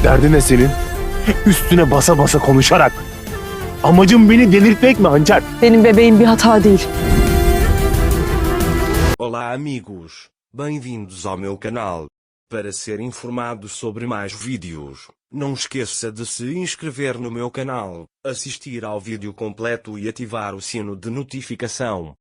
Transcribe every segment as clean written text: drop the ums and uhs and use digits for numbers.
Derdin ne senin? Üstüne basa basa konuşarak. Amacın beni delirtmek mi Hançer? Benim bebeğim bir hata değil. Olá amigos, bem-vindos ao meu canal. Para ser informado sobre mais vídeos, não esqueça de se inscrever no meu canal, assistir ao vídeo completo e ativar o sino de notificação.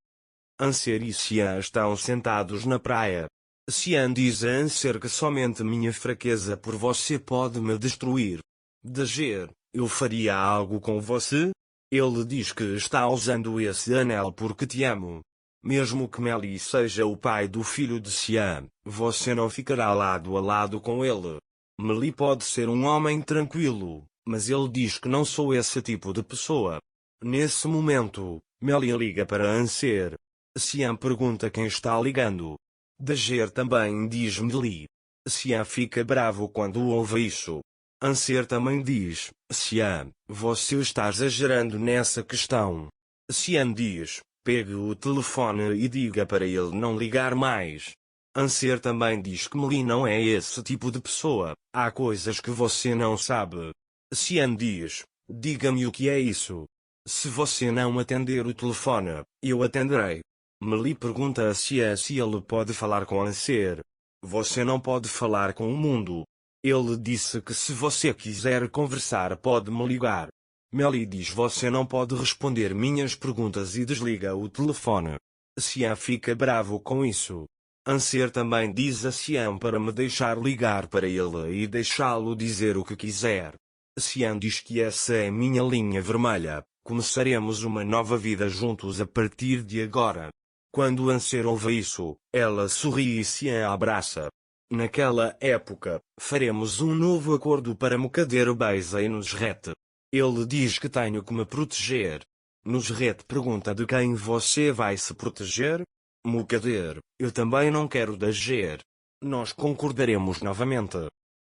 Anser e Cian estão sentados na praia. Cian diz a Anser que somente minha fraqueza por você pode me destruir. Dager, eu faria algo com você? Ele diz que está usando esse anel porque te amo. Mesmo que Meli seja o pai do filho de Cian, você não ficará lado a lado com ele. Meli pode ser um homem tranquilo, mas ele diz que não sou esse tipo de pessoa. Nesse momento, Meli liga para Anser. Cian pergunta quem está ligando. Dager também diz Meli. Cian fica bravo quando ouve isso. Anser também diz, Cian, você está exagerando nessa questão. Cian diz, pegue o telefone e diga para ele não ligar mais. Anser também diz que Meli não é esse tipo de pessoa, há coisas que você não sabe. Cian diz, diga-me o que é isso. Se você não atender o telefone, eu atenderei. Meli pergunta a Cian se ele pode falar com Anser. Você não pode falar com o mundo. Ele disse que se você quiser conversar pode me ligar. Meli diz você não pode responder minhas perguntas e desliga o telefone. Cian fica bravo com isso. Anser também diz a Cian para me deixar ligar para ele e deixá-lo dizer o que quiser. Cian diz que essa é minha linha vermelha, começaremos uma nova vida juntos a partir de agora. Quando Anser ouve isso, ela sorri e Cian a abraça. Naquela época, faremos um novo acordo para Mukader Beisa e Nusret. Ele diz que tenho que me proteger. Nusret pergunta de quem você vai se proteger? Mukader, eu também não quero Dager. Nós concordaremos novamente.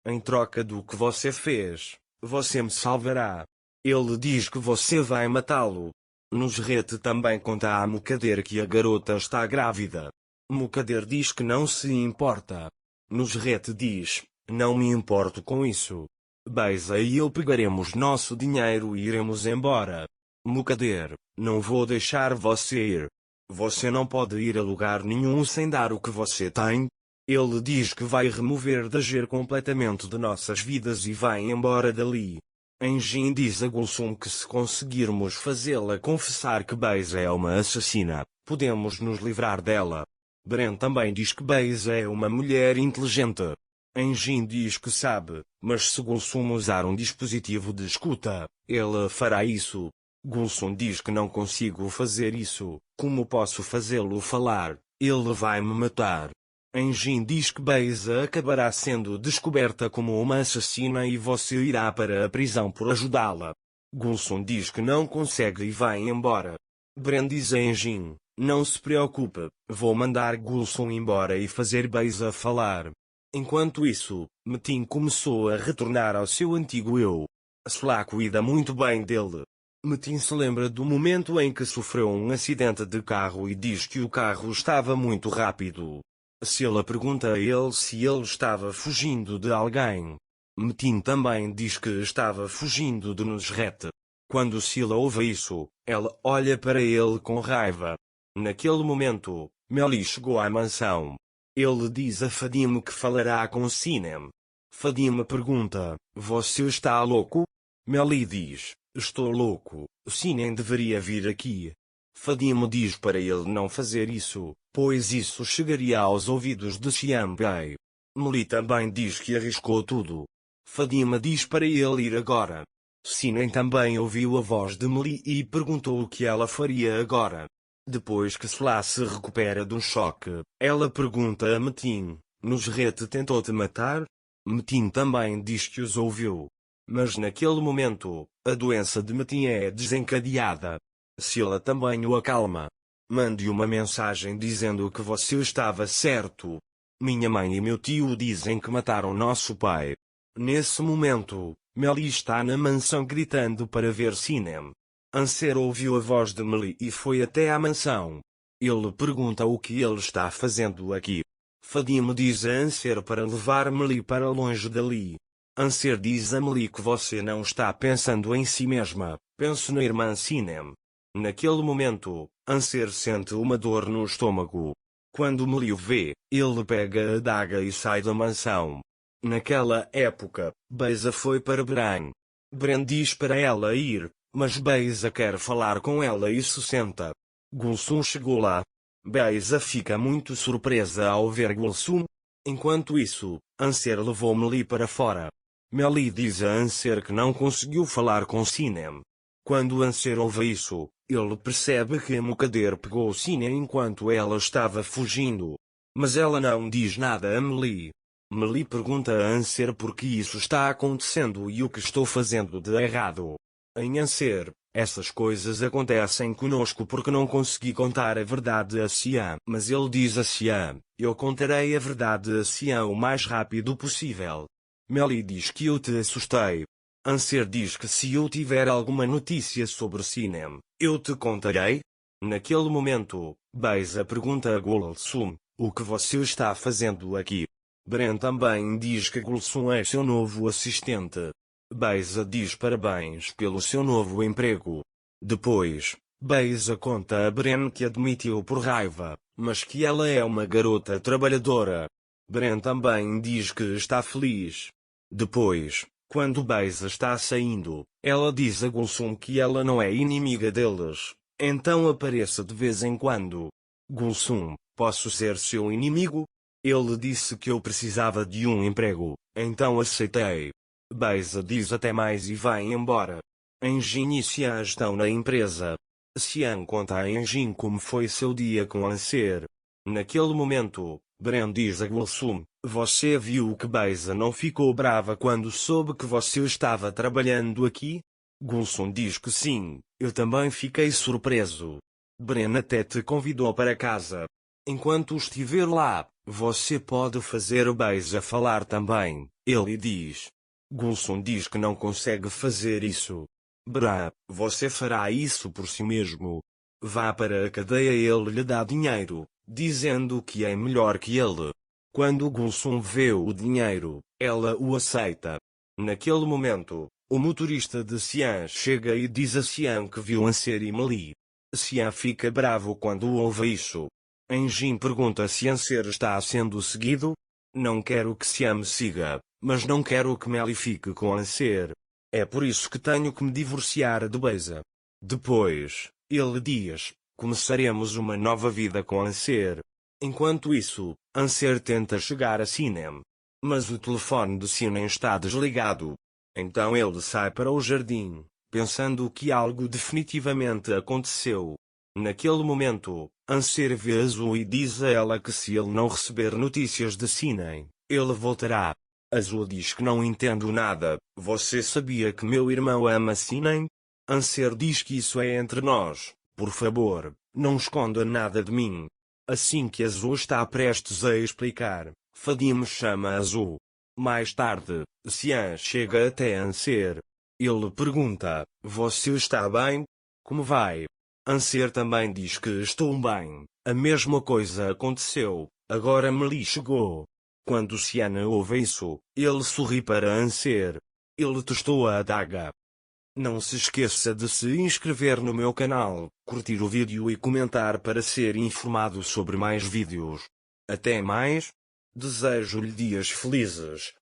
Em troca do que você fez, você me salvará. Ele diz que você vai matá-lo. Nusret também conta a Mukader que a garota está grávida. Mukader diz que não se importa. Nusret diz, não me importo com isso. Beisa e eu pegaremos nosso dinheiro e iremos embora. Mukader, não vou deixar você ir. Você não pode ir a lugar nenhum sem dar o que você tem. Ele diz que vai remover Dager completamente de nossas vidas e vai embora dali. Engin diz a Gulsum que se conseguirmos fazê-la confessar que Beisa é uma assassina, podemos nos livrar dela. Bren também diz que Beisa é uma mulher inteligente. Engin diz que sabe, mas se Gulsum usar um dispositivo de escuta, ele fará isso. Gulsum diz que não consigo fazer isso, como posso fazê-lo falar? Ele vai me matar. Engin diz que Beisa acabará sendo descoberta como uma assassina e você irá para a prisão por ajudá-la. Gulsum diz que não consegue e vai embora. Bren diz a Engin, não se preocupe, vou mandar Gulsum embora e fazer Beisa falar. Enquanto isso, Metin começou a retornar ao seu antigo eu. Sla cuida muito bem dele. Metin se lembra do momento em que sofreu um acidente de carro e diz que o carro estava muito rápido. Sila pergunta a ele se ele estava fugindo de alguém. Metin também diz que estava fugindo de Nusret. Quando Sila ouve isso, ela olha para ele com raiva. Naquele momento, Meli chegou à mansão. Ele diz a Fadim que falará com Sinem. Fadim pergunta, você está louco? Meli diz, estou louco, Sinem deveria vir aqui. Fadim diz para ele não fazer isso, pois isso chegaria aos ouvidos de Xianbei. Meli também diz que arriscou tudo. Fadim diz para ele ir agora. Sinem também ouviu a voz de Meli e perguntou o que ela faria agora. Depois que Sla se recupera do choque, ela pergunta a Metin, Nusret tentou te matar? Metin também diz que os ouviu. Mas naquele momento, a doença de Metin é desencadeada. Sila também o acalma. Mande uma mensagem dizendo que você estava certo. Minha mãe e meu tio dizem que mataram nosso pai. Nesse momento, Meli está na mansão gritando para ver Sinem. Anser ouviu a voz de Meli e foi até à mansão. Ele pergunta o que ele está fazendo aqui. Fadim diz a Anser para levar Meli para longe dali. Anser diz a Meli que você não está pensando em si mesma, pense na irmã Sinem. Naquele momento, Anser sente uma dor no estômago. Quando Meli o vê, ele pega a adaga e sai da mansão. Naquela época, Beza foi para Bran. Bran diz para ela ir, mas Beza quer falar com ela e se senta. Gulsum chegou lá. Beza fica muito surpresa ao ver Gulsum. Enquanto isso, Anser levou Meli para fora. Meli diz a Anser que não conseguiu falar com Sinem. Quando Anser ouve isso, ele percebe que a Mukader pegou Sinem enquanto ela estava fugindo. Mas ela não diz nada a Meli. Meli pergunta a Anser por que isso está acontecendo e o que estou fazendo de errado. Em Anser, essas coisas acontecem conosco porque não consegui contar a verdade a Sian. Mas ele diz a Sian, eu contarei a verdade a Sian o mais rápido possível. Meli diz que eu te assustei. Anser diz que se eu tiver alguma notícia sobre Sinem, eu te contarei. Naquele momento, Beza pergunta a Gulsum, o que você está fazendo aqui? Bran também diz que Gulsum é seu novo assistente. Beza diz parabéns pelo seu novo emprego. Depois, Beza conta a Bran que admitiu por raiva, mas que ela é uma garota trabalhadora. Bran também diz que está feliz. Depois, quando Beza está saindo, ela diz a Gulsum que ela não é inimiga deles, então apareça de vez em quando. Gulsum, posso ser seu inimigo? Ele disse que eu precisava de um emprego, então aceitei. Beza diz até mais e vai embora. Engin e Sian estão na empresa. Sian conta a Engin como foi seu dia com Anser. Naquele momento, Bran diz a Gulsum, você viu que Beza não ficou brava quando soube que você estava trabalhando aqui? Gulsum diz que sim, eu também fiquei surpreso. Bran até te convidou para casa. Enquanto estiver lá, você pode fazer Beza falar também, ele diz. Gulsum diz que não consegue fazer isso. Bran, você fará isso por si mesmo. Vá para a cadeia, ele lhe dá dinheiro, dizendo que é melhor que ele. Quando Gulsum vê o dinheiro, ela o aceita. Naquele momento, o motorista de Sian chega e diz a Sian que viu Anser e Meli. Sian fica bravo quando ouve isso. Engin pergunta se Anser está sendo seguido. Não quero que Sian me siga, mas não quero que Meli fique com Anser. É por isso que tenho que me divorciar de Beza. Depois, ele diz, começaremos uma nova vida com Anser. Enquanto isso, Anser tenta chegar a Sinem. Mas o telefone de Sinem está desligado. Então ele sai para o jardim, pensando que algo definitivamente aconteceu. Naquele momento, Anser vê Azul e diz a ela que se ele não receber notícias de Sinem, ele voltará. Azul diz que não entendo nada, você sabia que meu irmão ama Sinem? Anser diz que isso é entre nós, por favor, não esconda nada de mim. Assim que Azul está prestes a explicar, Fadim chama Azul. Mais tarde, Sian chega até Anser. Ele pergunta, você está bem? Como vai? Anser também diz que estou bem, a mesma coisa aconteceu, agora Meli chegou. Quando Sian ouve isso, ele sorri para Anser. Ele testou a adaga. Não se esqueça de se inscrever no meu canal, curtir o vídeo e comentar para ser informado sobre mais vídeos. Até mais. Desejo-lhe dias felizes.